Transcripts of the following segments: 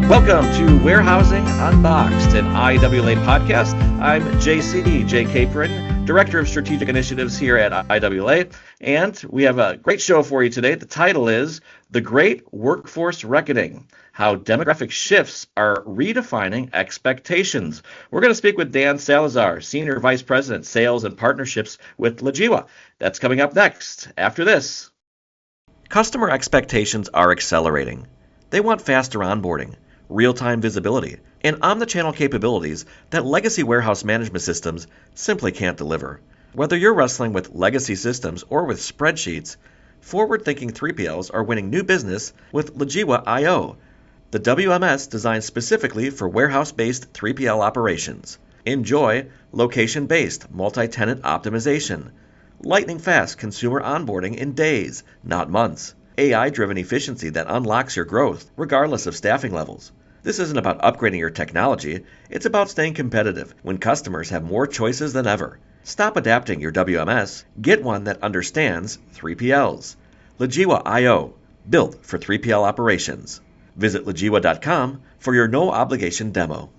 Welcome to Warehousing Unboxed, an IWLA podcast. I'm JC, Jay Capron, Director of Strategic Initiatives here at IWLA, and we have a great show for you today. The title is The Great Workforce Reckoning, How Demographic Shifts Are Redefining Expectations. We're going to speak with Dan Salazar, Senior Vice President, Sales and Partnerships with Logiwa. That's coming up next, after this. Customer expectations are accelerating. They want faster onboarding, real-time visibility, and omnichannel capabilities that legacy warehouse management systems simply can't deliver. Whether you're wrestling with legacy systems or with spreadsheets, forward-thinking 3PLs are winning new business with Logiwa I/O, the WMS designed specifically for warehouse-based 3PL operations. Enjoy location-based multi-tenant optimization, lightning-fast consumer onboarding in days, not months, AI-driven efficiency that unlocks your growth regardless of staffing levels. This isn't about upgrading your technology, it's about staying competitive when customers have more choices than ever. Stop adapting your WMS, get one that understands 3PLs. Logiwa I/O, built for 3PL operations. Visit logiwa.com for your no-obligation demo.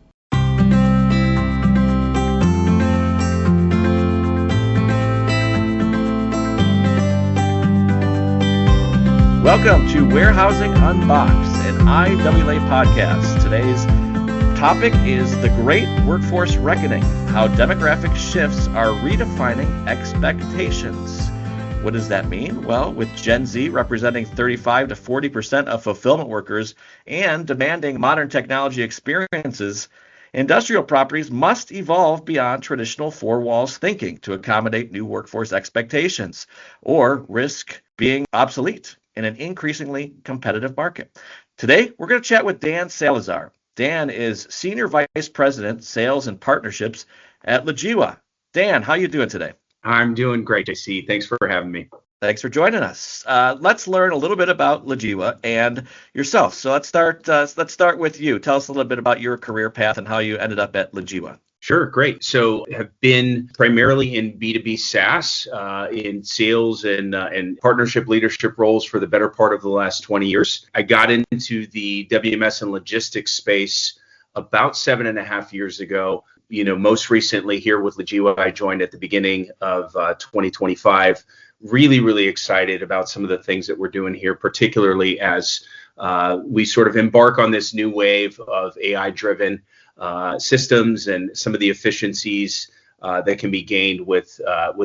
Welcome to Warehousing Unboxed, an IWLA podcast. Today's topic is the Great Workforce Reckoning, how demographic shifts are redefining expectations. What does that mean? Well, with Gen Z representing 35 to 40% of fulfillment workers and demanding modern technology experiences, industrial properties must evolve beyond traditional four walls thinking to accommodate new workforce expectations or risk being obsolete in an increasingly competitive market. Today, we're going to chat with Dan Salazar. Dan is Senior Vice President, Sales and Partnerships at Logiwa. Dan, how are you doing today? I'm doing great, JC. Thanks for having me. Thanks for joining us. Let's learn a little bit about Logiwa and yourself. So let's start with you. Tell us a little bit about your career path and how you ended up at Logiwa. Sure, great. So have been primarily in B2B SaaS, in sales and partnership leadership roles for the better part of the last 20 years. I got into the WMS and logistics space about 7.5 years ago. Most recently here with Logiwa, I joined at the beginning of 2025. Really excited about some of the things that we're doing here, particularly as we sort of embark on this new wave of AI-driven systems and some of the efficiencies that can be gained with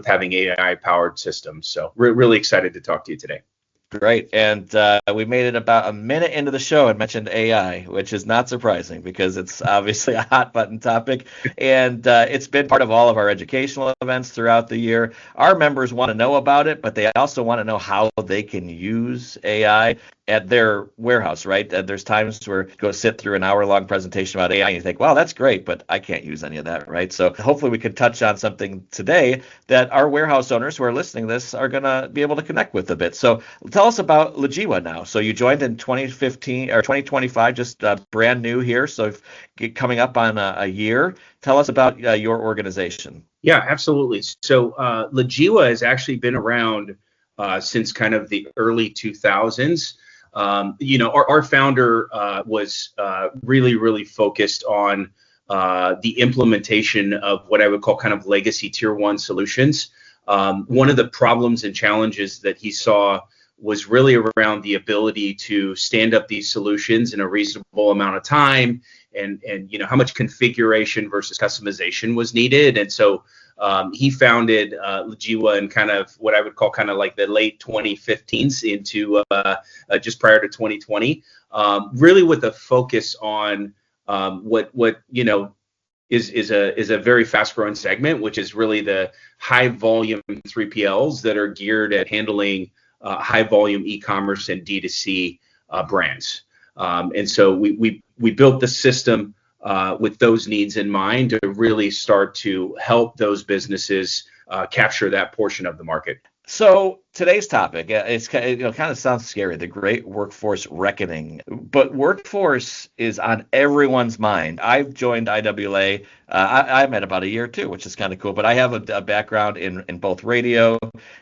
having AI-powered systems. So really excited to talk to you today. Great. And we made it about a minute into the show and mentioned AI, which is not surprising because it's obviously a hot button topic. And it's been part of all of our educational events throughout the year. Our members want to know about it, but they also want to know how they can use AI at their warehouse, right? And there's times where you go sit through an hour-long presentation about AI and you think, wow, that's great, but I can't use any of that, right? So hopefully we can touch on something today that our warehouse owners who are listening to this are going to be able to connect with a bit. So tell us about Logiwa now. So you joined in 2015 or 2025, just brand new here. So coming up on a year. Tell us about your organization. Yeah, absolutely. So Logiwa has actually been around since kind of the early 2000s. Our founder was really focused on the implementation of what I would call kind of legacy tier one solutions. One of the problems and challenges that he saw was really around the ability to stand up these solutions in a reasonable amount of time and how much configuration versus customization was needed. And so he founded Logiwa in kind of what I would call kind of like the late 2015s into just prior to 2020, really with a focus on what is a very fast growing segment, which is really the high volume 3PLs that are geared at handling high volume e-commerce and D2C brands. And so we built the system with those needs in mind to really start to help those businesses capture that portion of the market. So today's topic, it's kind of sounds scary, the great workforce reckoning. But workforce is on everyone's mind. I've joined IWA. I'm at about a year too, which is kind of cool. But I have a background in both radio,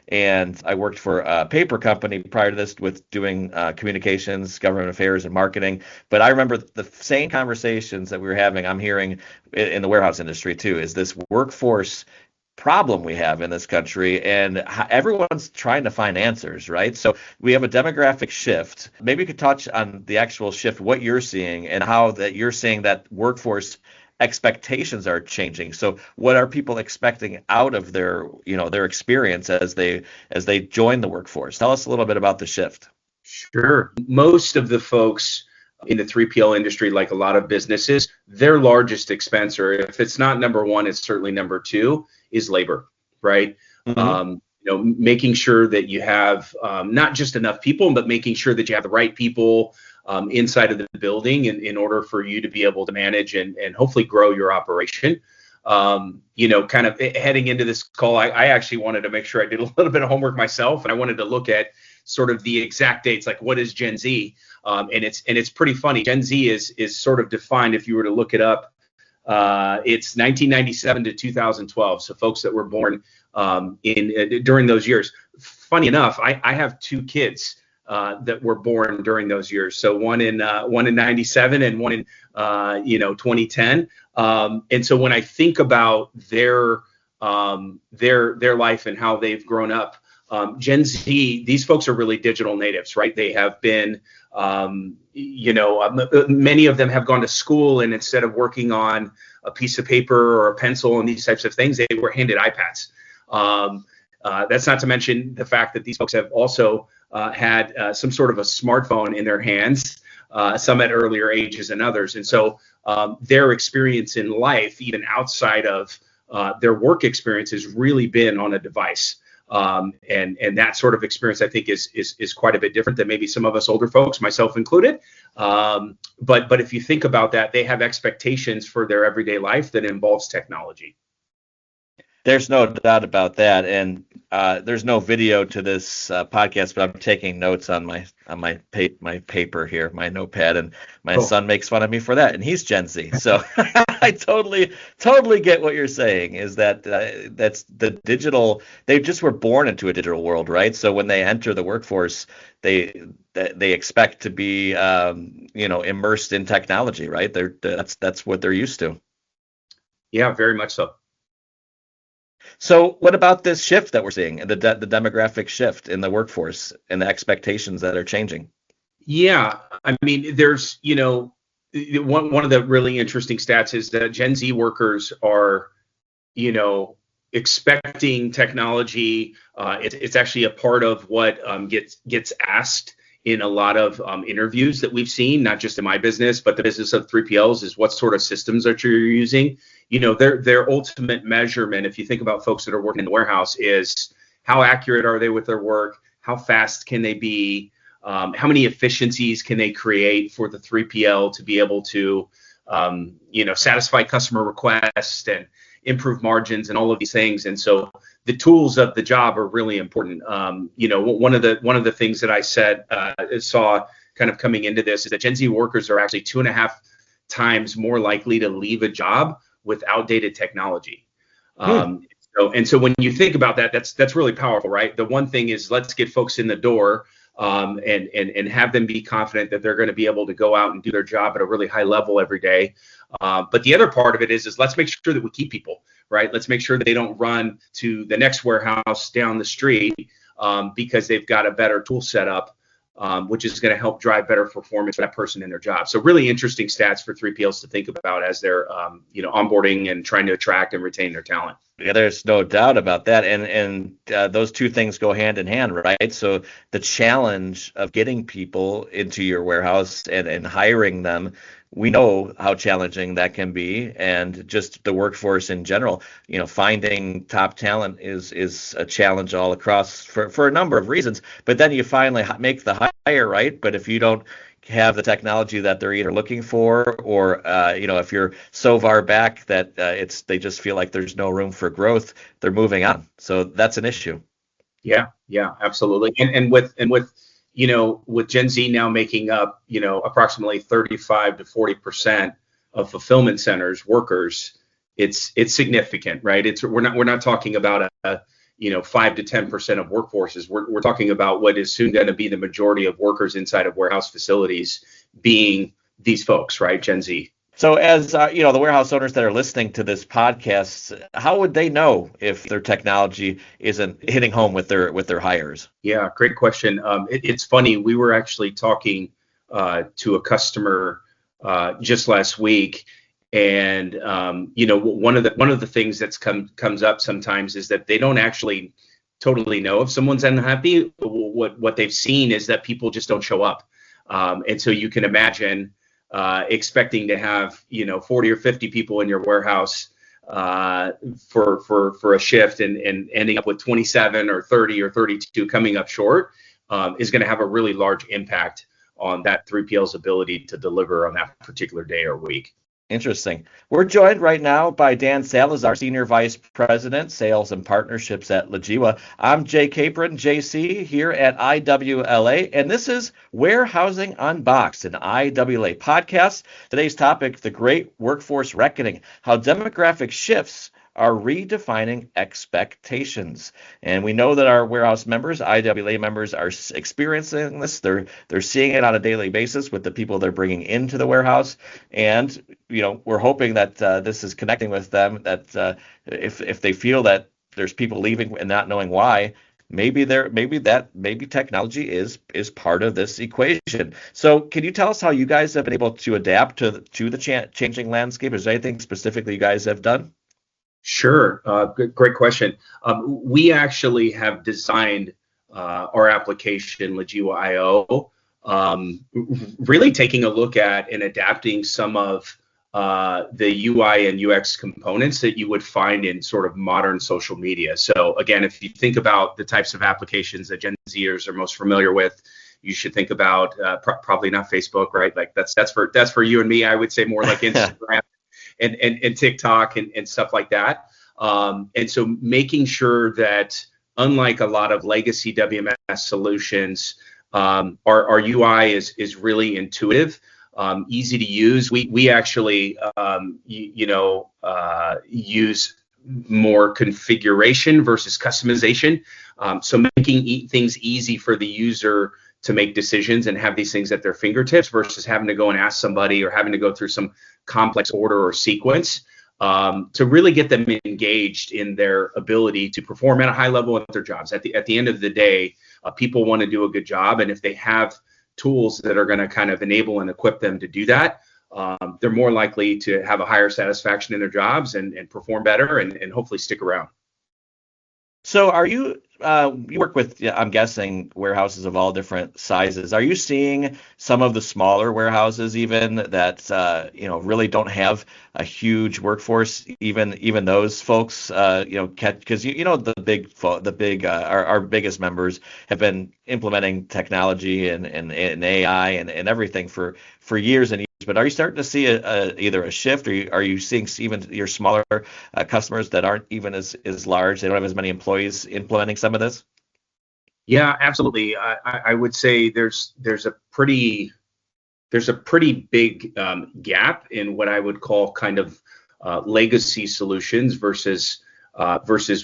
and I worked for a paper company prior to this with doing communications, government affairs, and marketing. But I remember the same conversations that we were having. I'm hearing in the warehouse industry too. Is this workforce problem we have in this country, and everyone's trying to find answers, right? So we have a demographic shift. Maybe you could touch on the actual shift, what you're seeing, and how that you're seeing that workforce expectations are changing. So what are people expecting out of their experience as they join the workforce? Tell us a little bit about the shift. Sure. Most of the folks in the 3PL industry, like a lot of businesses, their largest expense, or if it's not number one, it's certainly number two, is labor, right? Mm-hmm. Making sure that you have not just enough people, but making sure that you have the right people inside of the building in order for you to be able to manage and hopefully grow your operation. Kind of heading into this call, I actually wanted to make sure I did a little bit of homework myself, and I wanted to look at sort of the exact dates, like what is Gen Z? And it's pretty funny. Gen Z is sort of defined, if you were to look it up, it's 1997 to 2012. So folks that were born during those years. Funny enough, I have two kids that were born during those years. So one in 97 and one in 2010. And so when I think about their life and how they've grown up, Gen Z, these folks are really digital natives, right? They have been, many of them have gone to school, and instead of working on a piece of paper or a pencil and these types of things, they were handed iPads. That's not to mention the fact that these folks have also had some sort of a smartphone in their hands, some at earlier ages than others. And so their experience in life, even outside of their work experience, has really been on a device. And that sort of experience, I think, is quite a bit different than maybe some of us older folks, myself included. But if you think about that, they have expectations for their everyday life that involves technology. There's no doubt about that, and there's no video to this podcast, but I'm taking notes on my paper here, my notepad, and my son makes fun of me for that, and he's Gen Z, so I totally get what you're saying. Is that that's the digital? They just were born into a digital world, right? So when they enter the workforce, they expect to be immersed in technology, right? That's what they're used to. Yeah, very much so. So what about this shift that we're seeing, the demographic shift in the workforce and the expectations that are changing? Yeah, I mean, there's, one of the really interesting stats is that Gen Z workers are, expecting technology. It's actually a part of what gets asked in a lot of interviews that we've seen, not just in my business, but the business of 3PLs, is what sort of systems that you're using. Their ultimate measurement, if you think about folks that are working in the warehouse, is how accurate are they with their work? How fast can they be? How many efficiencies can they create for the 3PL to be able to, satisfy customer requests and improve margins and all of these things? And so the tools of the job are really important. One of the things that I saw kind of coming into this is that Gen Z workers are actually 2.5 times more likely to leave a job with outdated technology. So when you think about that, that's really powerful, right? The one thing is, let's get folks in the door and have them be confident that they're going to be able to go out and do their job at a really high level every day. But the other part of it is let's make sure that we keep people, right? Let's make sure that they don't run to the next warehouse down the street because they've got a better tool set up, which is going to help drive better performance for that person in their job. So really interesting stats for 3PLs to think about as they're onboarding and trying to attract and retain their talent. Yeah, there's no doubt about that, and those two things go hand in hand, right? So the challenge of getting people into your warehouse and hiring them, we know how challenging that can be, and just the workforce in general, finding top talent is a challenge all across for a number of reasons. But then you finally make the hire, right? But if you don't have the technology that they're either looking for, or if you're so far back that they just feel like there's no room for growth, they're moving on. So that's an issue. Yeah, absolutely. And with with Gen Z now making up approximately 35 to 40% of fulfillment centers workers, it's significant, right? It's we're not talking about a 5 to 10% of workforces. We're talking about what is soon going to be the majority of workers inside of warehouse facilities being these folks, right? Gen Z. So, as the warehouse owners that are listening to this podcast, how would they know if their technology isn't hitting home with their hires? Yeah, great question. It's funny. We were actually talking to a customer just last week, and one of the things that's comes up sometimes is that they don't actually totally know if someone's unhappy. What they've seen is that people just don't show up, and so you can imagine expecting to have 40 or 50 people in your warehouse for a shift and ending up with 27 or 30 or 32 coming up short is going to have a really large impact on that 3PL's ability to deliver on that particular day or week. Interesting. We're joined right now by Dan Salazar, Senior Vice President, Sales and Partnerships at Logiwa. I'm Jay Capron, JC, here at IWLA, and this is Warehousing Unboxed, an IWLA podcast. Today's topic, the Great Workforce Reckoning, how demographic shifts are redefining expectations. And we know that our warehouse members, IWLA members, are experiencing this. They're seeing it on a daily basis with the people they're bringing into the warehouse. And, we're hoping that this is connecting with them, that if they feel that there's people leaving and not knowing why, maybe technology is part of this equation. So can you tell us how you guys have been able to adapt to the changing landscape? Is there anything specifically you guys have done? Sure. Great question. We actually have designed our application, Logiwa IO, really taking a look at and adapting some of the UI and UX components that you would find in sort of modern social media. So again, if you think about the types of applications that Gen Zers are most familiar with, you should think about probably not Facebook, right? Like that's for you and me. I would say more like Instagram. And TikTok and stuff like that. And so making sure that unlike a lot of legacy WMS solutions, our UI is really intuitive, easy to use. We actually use more configuration versus customization. So making things easy for the user to make decisions and have these things at their fingertips versus having to go and ask somebody or having to go through some complex order or sequence to really get them engaged in their ability to perform at a high level at their jobs. At the end of the day, people want to do a good job, and if they have tools that are going to kind of enable and equip them to do that, they're more likely to have a higher satisfaction in their jobs and perform better and hopefully stick around. So are you work with, I'm guessing, warehouses of all different sizes. Are you seeing some of the smaller warehouses even that really don't have a huge workforce, even those folks, because our biggest members have been implementing technology and AI and everything for years and years. But are you starting to see either a shift, or are you seeing even your smaller customers that aren't even as large, they don't have as many employees implementing some of this? Yeah, absolutely. I would say there's a pretty big gap in what I would call kind of legacy solutions versus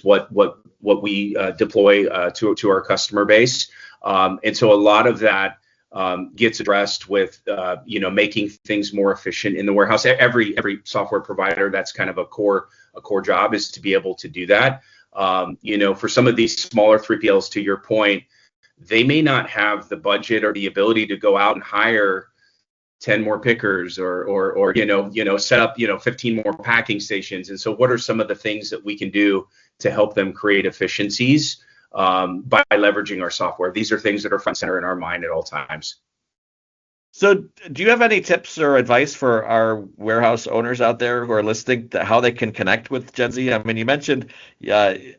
what we deploy to our customer base. And so a lot of that gets addressed with making things more efficient in the warehouse. Every software provider, that's kind of a core job, is to be able to do that. For some of these smaller 3PLs, to your point, they may not have the budget or the ability to go out and hire 10 more pickers or set up 15 more packing stations. And so what are some of the things that we can do to help them create efficiencies by leveraging our software? These are things that are front and center in our mind at all times. So do you have any tips or advice for our warehouse owners out there who are listening to how they can connect with Gen Z? I mean, you mentioned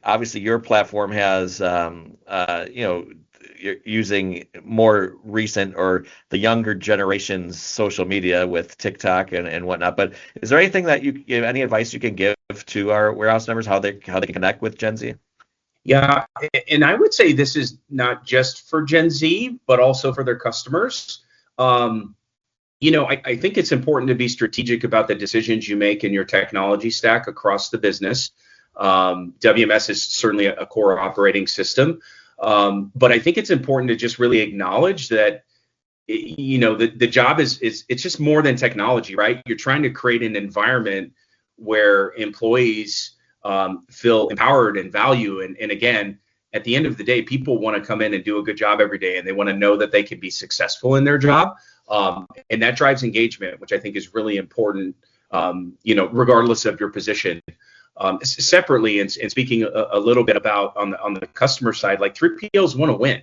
obviously your platform has you're using more recent or the younger generation's social media with TikTok and whatnot. But is there anything that any advice you can give to our warehouse members, how they can connect with Gen Z? Yeah, and I would say this is not just for Gen Z, but also for their customers. Um, I think it's important to be strategic about the decisions you make in your technology stack across the business. WMS is certainly a core operating system, but I think it's important to just really acknowledge that the job is it's just more than technology, right? You're trying to create an environment where employees feel empowered and value. And again, at the end of the day, people want to come in and do a good job every day, and they want to know that they can be successful in their job. And that drives engagement, which I think is really important, regardless of your position. Separately, and speaking a little bit about on the customer side, like 3PLs want to win,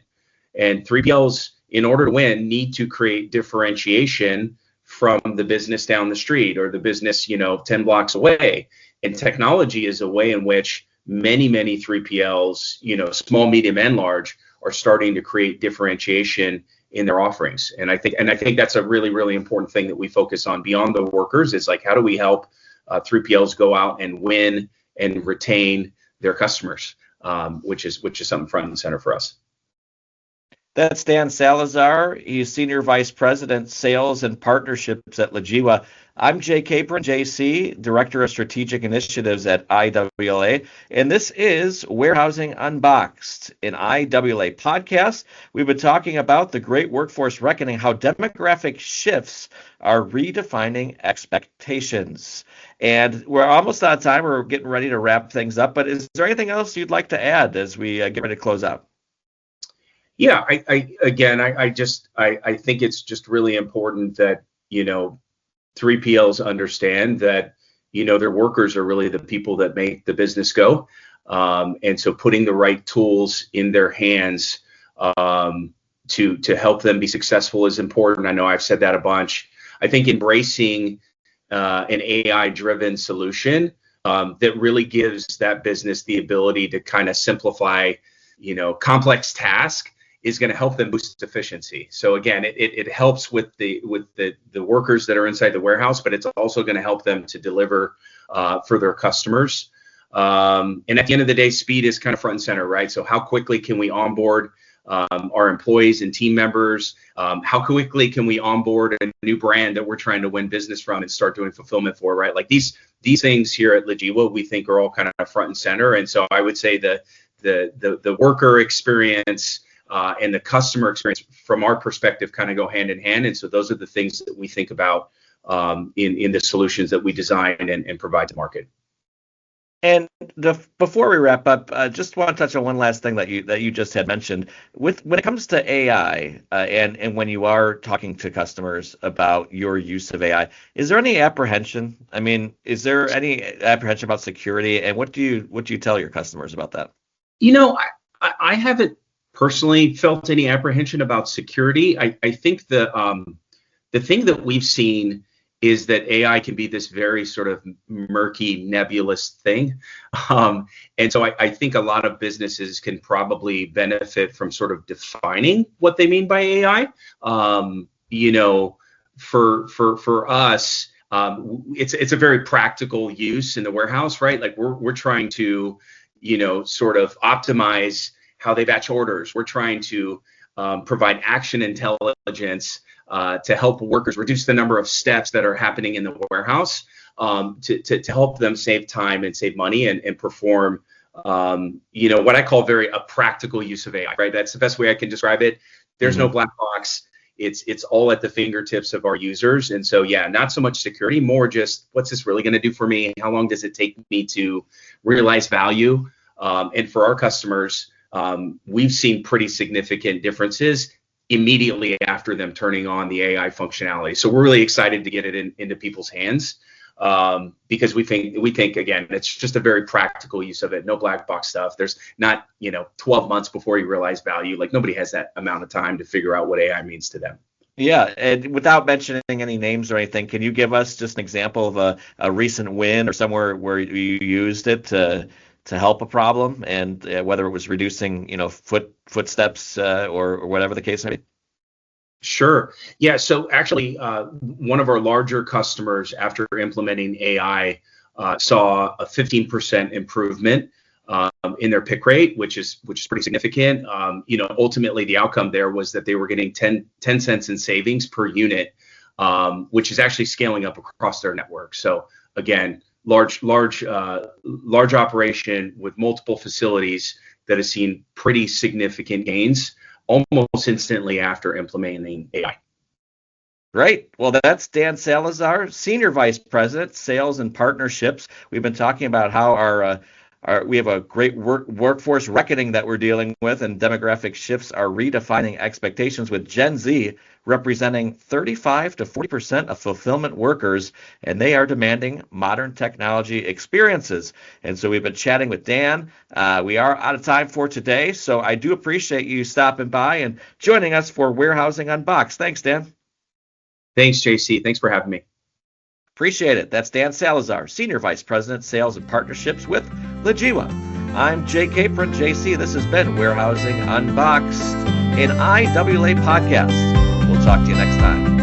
and 3PLs, in order to win, need to create differentiation from the business down the street or the business 10 blocks away. And technology is a way in which many 3PLs, small, medium, and large, are starting to create differentiation in their offerings. And I think that's a really important thing that we focus on beyond the workers. Is like, how do we help 3PLs go out and win and retain their customers, which is something front and center for us. That's Dan Salazar. He's Senior Vice President, Sales and Partnerships at Logiwa. I'm Jay Capron, JC, Director of Strategic Initiatives at IWLA, and this is Warehousing Unboxed, an IWLA podcast. We've been talking about the great workforce reckoning, how demographic shifts are redefining expectations. And we're almost out of time. We're getting ready to wrap things up, but is there anything else you'd like to add as we get ready to close out? Yeah, I think it's just really important that 3PLs understand that their workers are really the people that make the business go, and so putting the right tools in their hands to help them be successful is important. I know I've said that a bunch. I think embracing an AI-driven solution that really gives that business the ability to kind of simplify complex tasks is going to help them boost efficiency. So again, it helps with the workers that are inside the warehouse, but it's also going to help them to deliver for their customers. And at the end of the day, speed is kind of front and center, right? So how quickly can we onboard our employees and team members? How quickly can we onboard a new brand that we're trying to win business from and start doing fulfillment for, right? Like these things here at Logiwa, we think are all kind of front and center. And so I would say the worker experience and the customer experience from our perspective kind of go hand in hand. And so those are the things that we think about in the solutions that we design and provide to market. And before we wrap up, just want to touch on one last thing that you just had mentioned. When it comes to AI, and when you are talking to customers about your use of AI, is there any apprehension? I mean, is there any apprehension about security? And what do you tell your customers about that? I haven't personally felt any apprehension about security. I think the thing that we've seen is that AI can be this very sort of murky, nebulous thing. And so I think a lot of businesses can probably benefit from sort of defining what they mean by AI. For us, it's a very practical use in the warehouse, right? Like we're trying to, sort of optimize how they batch orders. We're trying to provide action intelligence to help workers reduce the number of steps that are happening in the warehouse, to help them save time and save money and perform, what I call a practical use of AI, right? That's the best way I can describe it. There's no black box. It's all at the fingertips of our users. And so, yeah, not so much security, more just what's this really going to do for me? How long does it take me to realize value? And for our customers, we've seen pretty significant differences immediately after them turning on the AI functionality. So we're really excited to get it into people's hands, because we think again, it's just a very practical use of it. No black box stuff. There's not 12 months before you realize value. Like nobody has that amount of time to figure out what AI means to them. Yeah, and without mentioning any names or anything, can you give us just an example of a recent win or somewhere where you used it to help a problem, and whether it was reducing, footsteps or whatever the case may be? Sure. Yeah. So actually, one of our larger customers, after implementing AI, saw a 15% improvement in their pick rate, which is pretty significant. Ultimately the outcome there was that they were getting 10 cents in savings per unit, which is actually scaling up across their network. So again, large operation with multiple facilities that has seen pretty significant gains almost instantly after implementing AI. Great. Well, that's Dan Salazar, Senior Vice President, Sales and Partnerships. We've been talking about how we have a great workforce reckoning that we're dealing with, and demographic shifts are redefining expectations, with Gen Z representing 35 to 40% of fulfillment workers, and they are demanding modern technology experiences. And so we've been chatting with Dan. We are out of time for today, so I do appreciate you stopping by and joining us for Warehousing Unboxed. Thanks, Dan. Thanks, JC. Thanks for having me. Appreciate it. That's Dan Salazar, Senior Vice President, Sales and Partnerships with Logiwa. I'm Jay Capron, JC. This has been Warehousing Unboxed, an IWA podcast. We'll talk to you next time.